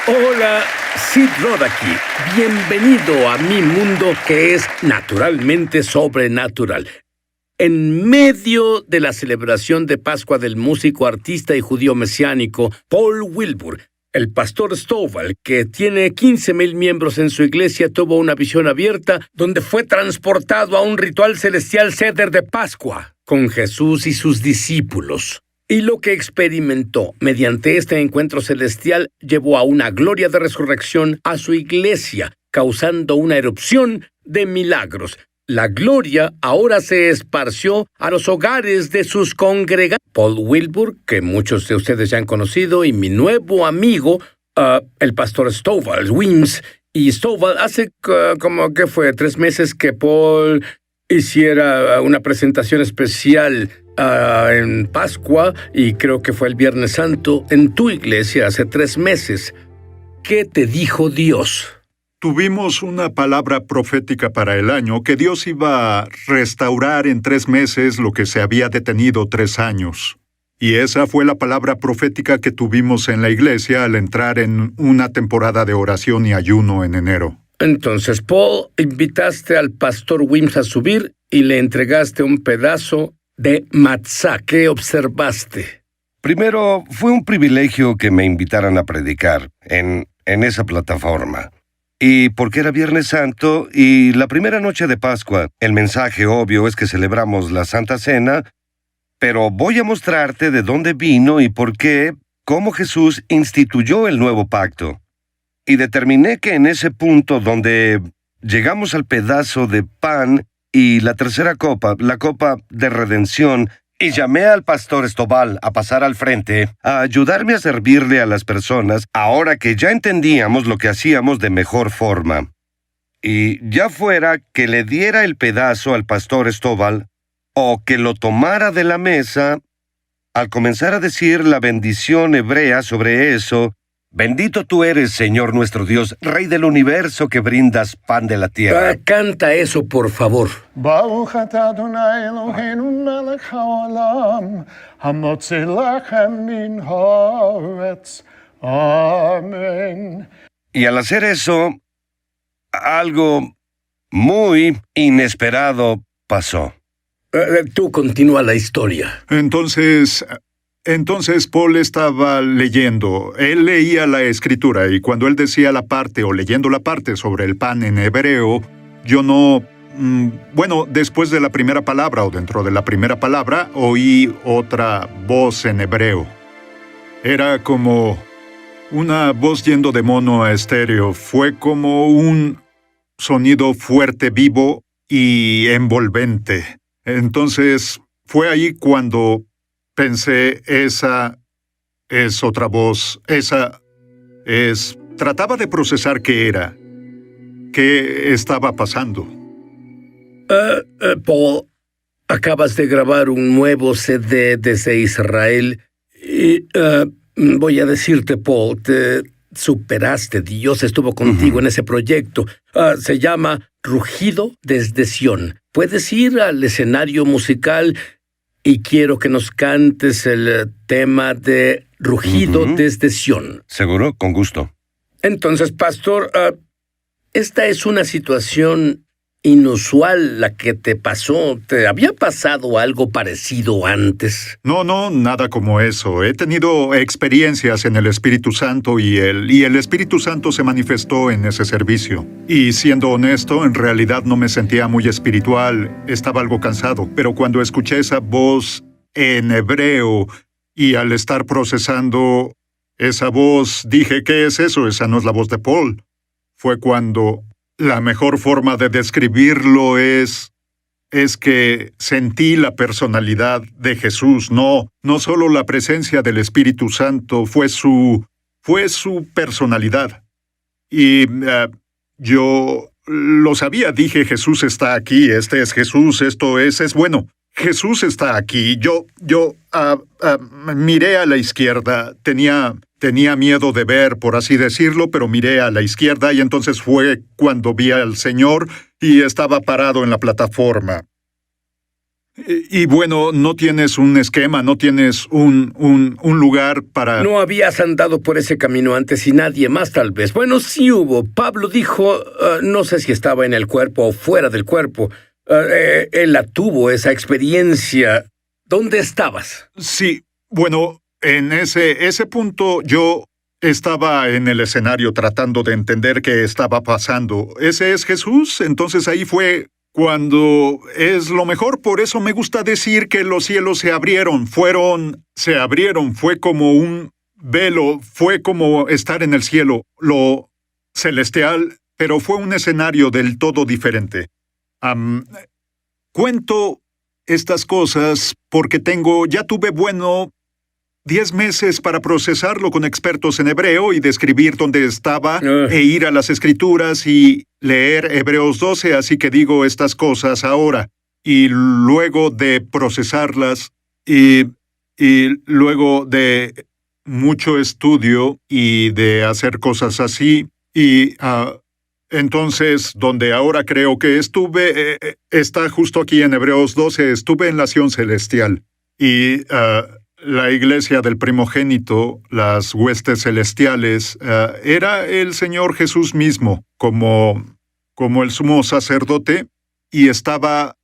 Hola, Sid Roth aquí. Bienvenido a mi mundo que es naturalmente sobrenatural. En medio de la celebración de Pascua del músico, artista y judío mesiánico Paul Wilbur, el pastor Stovall, que tiene 15,000 miembros en su iglesia, tuvo una visión abierta donde fue transportado a un ritual celestial Seder de Pascua con Jesús y sus discípulos. Y lo que experimentó mediante este encuentro celestial llevó a una gloria de resurrección a su iglesia, causando una erupción de milagros. La gloria ahora se esparció a los hogares de sus congregantes. Paul Wilbur, que muchos de ustedes ya han conocido, y mi nuevo amigo, el pastor Stovall Weems. Y Stovall, hace como que fue 3 meses que Paul hiciera una presentación especial en Pascua, y creo que fue el Viernes Santo, en tu iglesia hace 3 meses. ¿Qué te dijo Dios? Tuvimos una palabra profética para el año que Dios iba a restaurar en 3 meses lo que se había detenido 3 años. Y esa fue la palabra profética que tuvimos en la iglesia al entrar en una temporada de oración y ayuno en enero. Entonces, Paul, invitaste al pastor Weems a subir y le entregaste un pedazo de matzá. ¿Qué observaste? Primero, fue un privilegio que me invitaran a predicar en esa plataforma. Y porque era Viernes Santo y la primera noche de Pascua, el mensaje obvio es que celebramos la Santa Cena, pero voy a mostrarte de dónde vino y por qué, cómo Jesús instituyó el nuevo pacto. Y determiné que en ese punto donde llegamos al pedazo de pan y la tercera copa, la copa de redención, y llamé al pastor Stovall a pasar al frente, a ayudarme a servirle a las personas, ahora que ya entendíamos lo que hacíamos de mejor forma. Y ya fuera que le diera el pedazo al pastor Stovall, o que lo tomara de la mesa, al comenzar a decir la bendición hebrea sobre eso, bendito tú eres, Señor nuestro Dios, Rey del universo que brindas pan de la tierra. Canta eso, por favor. Baruch atah Adonai Eloheinu melech haolam, hamotzi lechem min haaretz. Amén. Y al hacer eso, algo muy inesperado pasó. Tú continúa la historia. Entonces Paul estaba leyendo. Él leía la escritura y cuando él decía la parte o leyendo la parte sobre el pan en hebreo, yo no... después de la primera palabra o dentro de la primera palabra, oí otra voz en hebreo. Era como una voz yendo de mono a estéreo. Fue como un sonido fuerte, vivo y envolvente. Entonces, fue ahí cuando pensé, esa es otra voz, trataba de procesar qué era, qué estaba pasando. Paul, acabas de grabar un nuevo CD desde Israel y voy a decirte, Paul, te superaste. Dios estuvo contigo en ese proyecto. Se llama Rugido desde Sión. Puedes ir al escenario musical y quiero que nos cantes el tema de Rugido desde Sión. Seguro, con gusto. Entonces, pastor, esta es una situación inusual la que te pasó. ¿Te había pasado algo parecido antes? No, nada como eso. He tenido experiencias en el Espíritu Santo y el Espíritu Santo se manifestó en ese servicio. Y siendo honesto, en realidad no me sentía muy espiritual, estaba algo cansado. Pero cuando escuché esa voz en hebreo y al estar procesando esa voz, dije, ¿qué es eso? Esa no es la voz de Paul. Fue cuando... La mejor forma de describirlo es que sentí la personalidad de Jesús, no solo la presencia del Espíritu Santo, fue su personalidad. Y yo lo sabía, dije, Jesús está aquí, este es Jesús, esto es bueno. Jesús está aquí. Yo miré a la izquierda, tenía miedo de ver, por así decirlo, pero miré a la izquierda y entonces fue cuando vi al Señor y estaba parado en la plataforma. Y bueno, no tienes un esquema, no tienes un lugar para... No habías andado por ese camino antes y nadie más, tal vez. Bueno, sí hubo. Pablo dijo, no sé si estaba en el cuerpo o fuera del cuerpo. Él la tuvo, esa experiencia. ¿Dónde estabas? Sí, bueno, en ese punto yo estaba en el escenario tratando de entender qué estaba pasando. ¿Ese es Jesús? Entonces ahí fue cuando es lo mejor. Por eso me gusta decir que los cielos se abrieron, fue como un velo, fue como estar en el cielo, lo celestial, pero fue un escenario del todo diferente. Cuento estas cosas porque ya tuve 10 meses para procesarlo con expertos en hebreo y describir dónde estaba e ir a las escrituras y leer Hebreos 12, así que digo estas cosas ahora. Y luego de procesarlas y luego de mucho estudio y de hacer cosas así, y entonces, donde ahora creo que estuve, está justo aquí en Hebreos 12, estuve en la Sion celestial. Y la iglesia del primogénito, las huestes celestiales, era el Señor Jesús mismo, como el sumo sacerdote, y estaba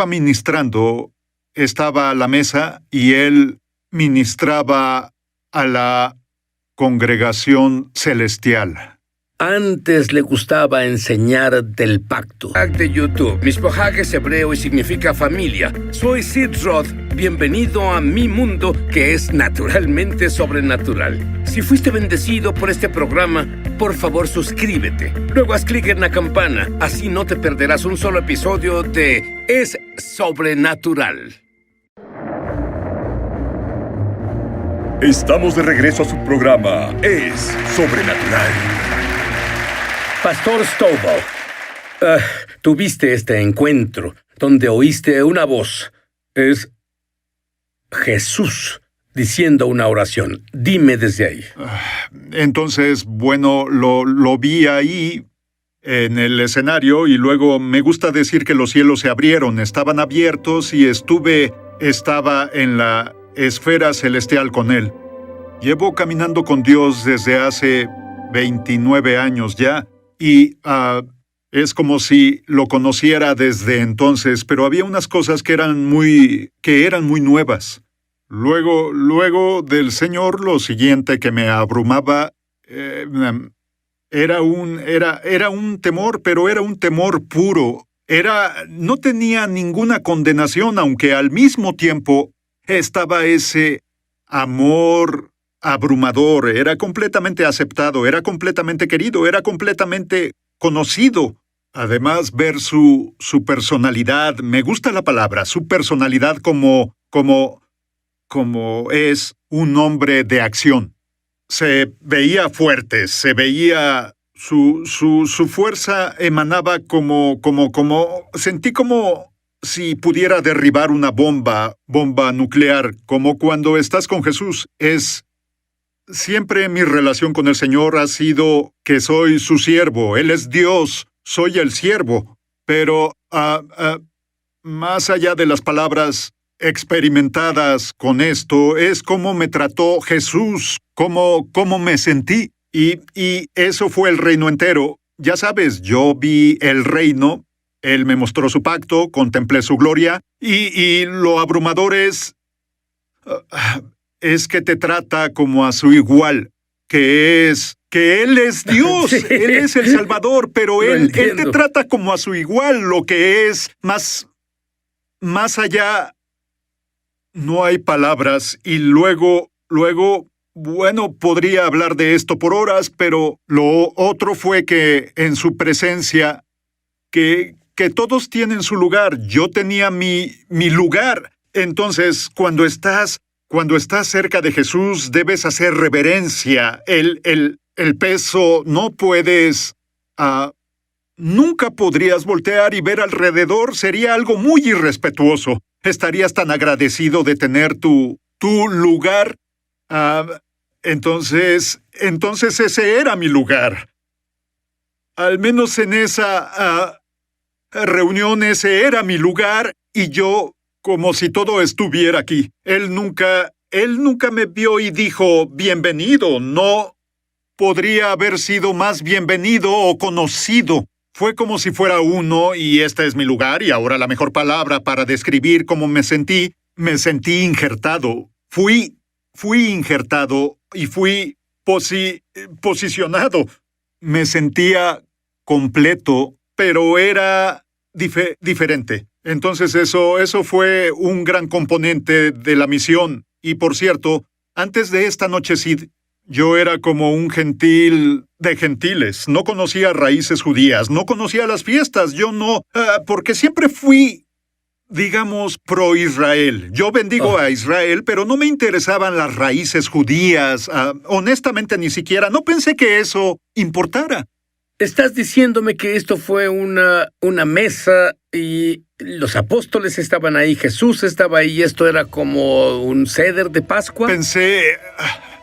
ministrando, estaba a la mesa, y él ministraba a la congregación celestial. Antes le gustaba enseñar del pacto. De YouTube. Mishpochah es hebreo y significa familia. Soy Sid Roth. Bienvenido a mi mundo, que es naturalmente sobrenatural. Si fuiste bendecido por este programa, por favor suscríbete. Luego haz clic en la campana. Así no te perderás un solo episodio de Es Sobrenatural. Estamos de regreso a su programa Es Sobrenatural. Pastor Stovall, tuviste este encuentro donde oíste una voz. Es Jesús diciendo una oración. Dime desde ahí. Entonces, bueno, lo vi ahí en el escenario y luego me gusta decir que los cielos se abrieron, estaban abiertos y estaba en la esfera celestial con él. Llevo caminando con Dios desde hace 29 años ya. Y es como si lo conociera desde entonces, pero había unas cosas que eran muy nuevas. Luego del Señor, lo siguiente que me abrumaba era un temor, pero era un temor puro. No tenía ninguna condenación, aunque al mismo tiempo estaba ese amor abrumador, era completamente aceptado, era completamente querido, era completamente conocido. Además, ver su personalidad, me gusta la palabra, su personalidad como es un hombre de acción. Se veía fuerte, se veía su fuerza emanaba sentí como si pudiera derribar una bomba nuclear, como cuando estás con Jesús. Siempre mi relación con el Señor ha sido que soy su siervo. Él es Dios, soy el siervo. Pero más allá de las palabras experimentadas con esto, es cómo me trató Jesús, cómo me sentí. Y eso fue el reino entero. Ya sabes, yo vi el reino, Él me mostró su pacto, contemplé su gloria, y lo abrumador es que te trata como a su igual, que Él es Dios, sí. Él es el Salvador, pero Él te trata como a su igual, lo que es más allá. No hay palabras, y luego, bueno, podría hablar de esto por horas, pero lo otro fue que en su presencia, que todos tienen su lugar, yo tenía mi lugar. Entonces, cuando estás cerca de Jesús, debes hacer reverencia. El peso, no puedes... nunca podrías voltear y ver alrededor. Sería algo muy irrespetuoso. Estarías tan agradecido de tener tu lugar. Entonces ese era mi lugar. Al menos en esa reunión, ese era mi lugar, y yo, como si todo estuviera aquí. Él nunca me vio y dijo, bienvenido. No podría haber sido más bienvenido o conocido. Fue como si fuera uno, y este es mi lugar, y ahora la mejor palabra para describir cómo me sentí injertado. Fui injertado y fui posicionado. Me sentía completo, pero era diferente. Entonces eso fue un gran componente de la misión. Y por cierto, antes de esta noche, Sid, yo era como un gentil de gentiles. No conocía raíces judías, no conocía las fiestas. Yo no, porque siempre fui, digamos, pro-Israel. Yo bendigo a Israel, pero no me interesaban las raíces judías. Honestamente, ni siquiera. No pensé que eso importara. ¿Estás diciéndome que esto fue una mesa y los apóstoles estaban ahí, Jesús estaba ahí, y esto era como un ceder de Pascua? Pensé...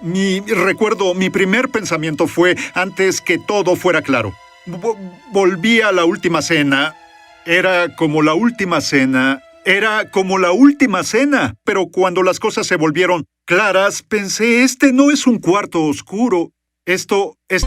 Mi primer pensamiento fue antes que todo fuera claro. Volví a la última cena. Era como la última cena. Pero cuando las cosas se volvieron claras, pensé, este no es un cuarto oscuro. Esto es...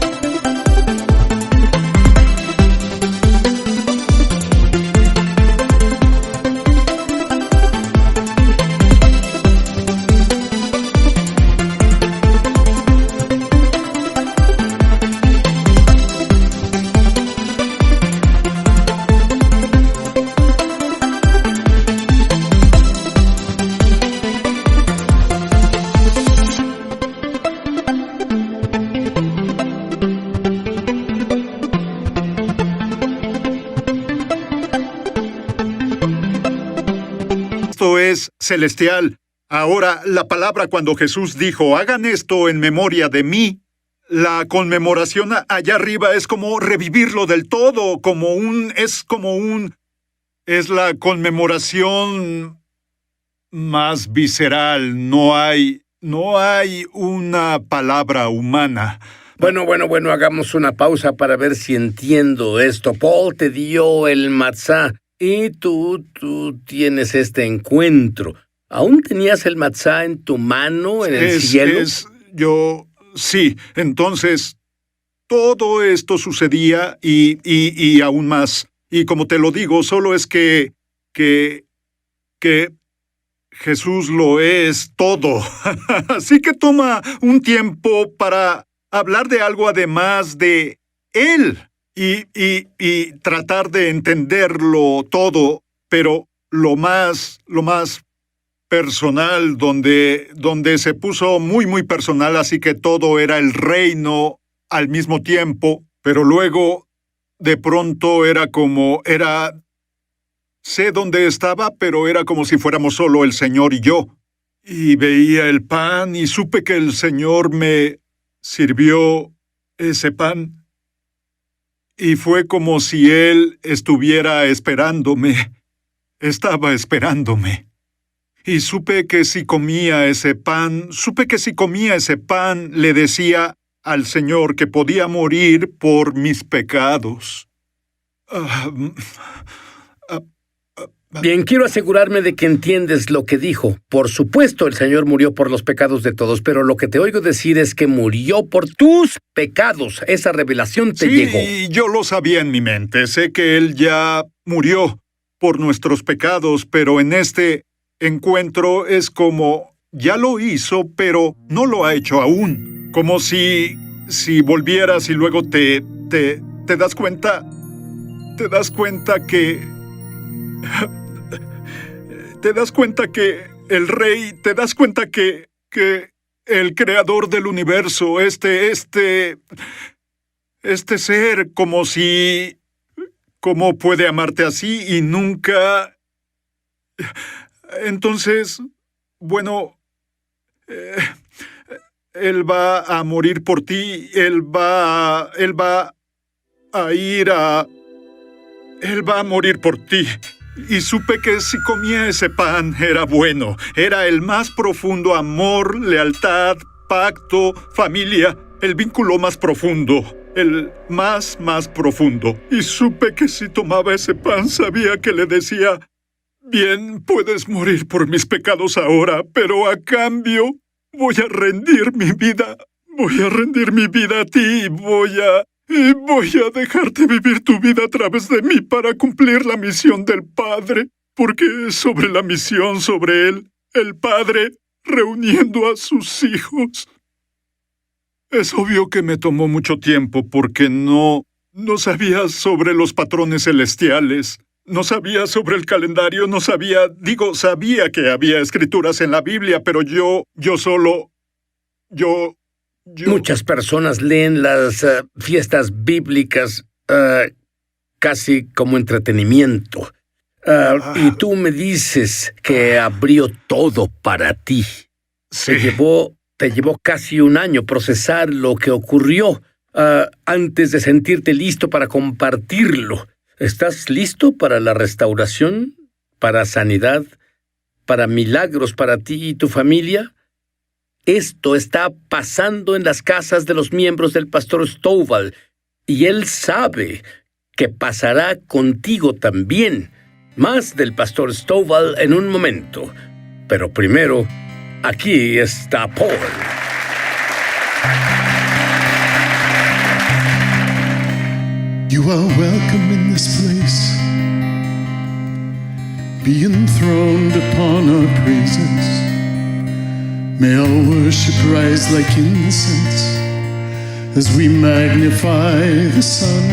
es celestial. Ahora, la palabra cuando Jesús dijo, hagan esto en memoria de mí, la conmemoración allá arriba es como revivirlo del todo, es la conmemoración más visceral. No hay una palabra humana. Bueno, hagamos una pausa para ver si entiendo esto. Paul te dio el matzá. Y tú tienes este encuentro. ¿Aún tenías el matzá en tu mano en el cielo? Sí. Entonces, todo esto sucedía y aún más. Y como te lo digo, solo es que Jesús lo es todo. Así que toma un tiempo para hablar de algo además de Él. Y tratar de entenderlo todo, pero lo más personal, donde se puso muy, muy personal, así que todo era el reino al mismo tiempo, pero luego, de pronto, sé dónde estaba, pero era como si fuéramos solo el Señor y yo. Y veía el pan y supe que el Señor me sirvió ese pan. Y fue como si Él estuviera esperándome. Estaba esperándome. Y supe que si comía ese pan, le decía al Señor que podía morir por mis pecados. Bien, quiero asegurarme de que entiendes lo que dijo. Por supuesto, el Señor murió por los pecados de todos, pero lo que te oigo decir es que murió por tus pecados. Esa revelación te llegó. Sí, yo lo sabía en mi mente. Sé que Él ya murió por nuestros pecados, pero en este encuentro es como ya lo hizo, pero no lo ha hecho aún. Como si volvieras y luego te das cuenta que... Te das cuenta que el rey, te das cuenta que el creador del universo, este ser, ¿cómo puede amarte así y nunca? Entonces, bueno, él va a morir por ti, él va a morir por ti. Y supe que si comía ese pan era bueno. Era el más profundo amor, lealtad, pacto, familia, el vínculo más profundo. el más profundo. Y supe que si tomaba ese pan, sabía que le decía: bien, puedes morir por mis pecados ahora, pero a cambio voy a rendir mi vida. Voy a rendir mi vida a ti y voy a dejarte vivir tu vida a través de mí para cumplir la misión del Padre. Porque es sobre la misión, sobre él, el Padre reuniendo a sus hijos. Es obvio que me tomó mucho tiempo porque no sabía sobre los patrones celestiales. No sabía sobre el calendario, sabía que había escrituras en la Biblia, pero yo solo... Muchas personas leen las fiestas bíblicas casi como entretenimiento. Y tú me dices que abrió todo para ti. Sí. Te llevó casi un año procesar lo que ocurrió antes de sentirte listo para compartirlo. ¿Estás listo para la restauración, para sanidad, para milagros para ti y tu familia? Esto está pasando en las casas de los miembros del pastor Stovall, y él sabe que pasará contigo también. Más del pastor Stovall en un momento. Pero primero, aquí está Paul. You are welcome in this place. Be enthroned upon our praises. May our worship rise like incense as we magnify the Son.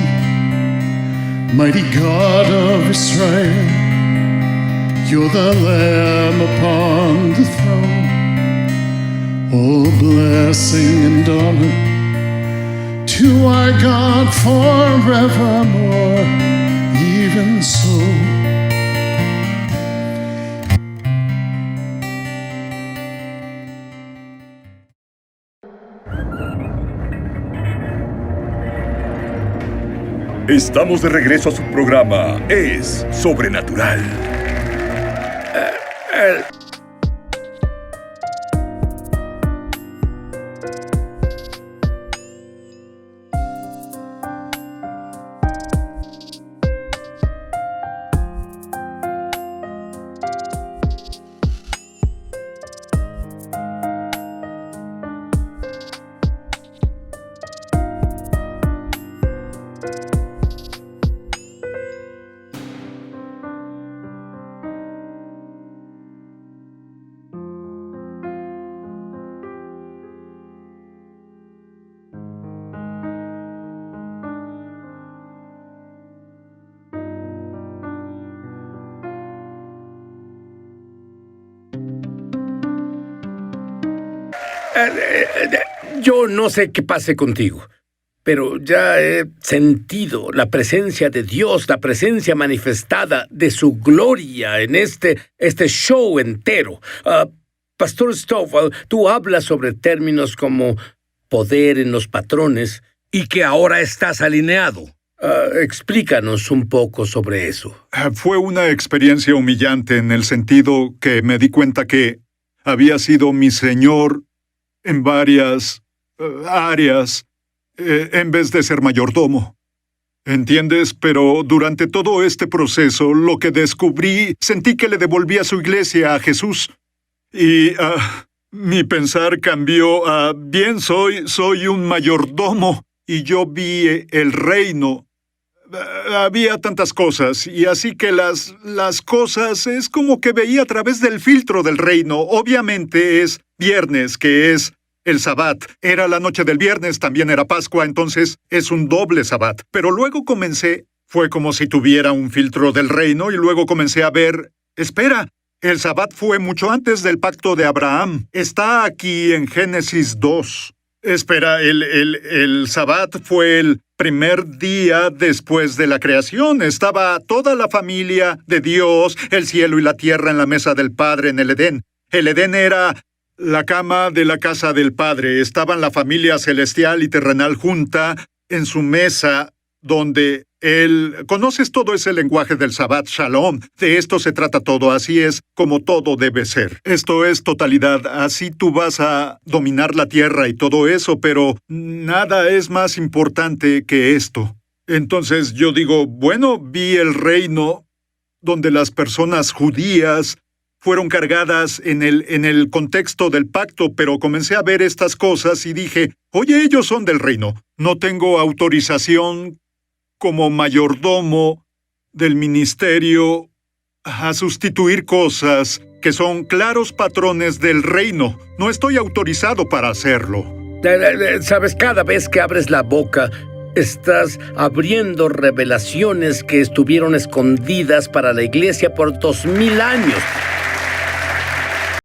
Mighty God of Israel, you're the Lamb upon the throne. All blessing and honor to our God forevermore, even so. Estamos de regreso a su programa Es Sobrenatural. Yo no sé qué pase contigo, pero ya he sentido la presencia de Dios, la presencia manifestada de su gloria en este show entero. Pastor Stovall, tú hablas sobre términos como poder en los patrones y que ahora estás alineado. Explícanos un poco sobre eso. Fue una experiencia humillante en el sentido que me di cuenta que había sido mi Señor en varias áreas en vez de ser mayordomo. ¿Entiendes? Pero durante todo este proceso, lo que descubrí, sentí que le devolví a su iglesia a Jesús. Y mi pensar cambió a, bien, soy un mayordomo y yo vi el reino. Había tantas cosas, y así que las cosas es como que veía a través del filtro del reino. Obviamente es viernes, que es el Sabbat. Era la noche del viernes, también era Pascua, entonces es un doble Sabbat. Pero luego fue como si tuviera un filtro del reino, y luego comencé a ver, espera, el Sabbat fue mucho antes del pacto de Abraham. Está aquí en Génesis 2. Espera, el Sabbat fue el primer día después de la creación. Estaba toda la familia de Dios, el cielo y la tierra en la mesa del Padre en el Edén. El Edén era la cama de la casa del Padre. Estaban la familia celestial y terrenal junta en su mesa, donde Conoces todo ese lenguaje del Shabbat Shalom. De esto se trata todo. Así es como todo debe ser. Esto es totalidad. Así tú vas a dominar la tierra y todo eso, pero nada es más importante que esto. Entonces yo digo, bueno, vi el reino donde las personas judías fueron cargadas en el contexto del pacto, pero comencé a ver estas cosas y dije, oye, ellos son del reino. No tengo autorización como mayordomo del ministerio a sustituir cosas que son claros patrones del reino. No estoy autorizado para hacerlo. Sabes, cada vez que abres la boca, estás abriendo revelaciones que estuvieron escondidas para la iglesia por 2000 años.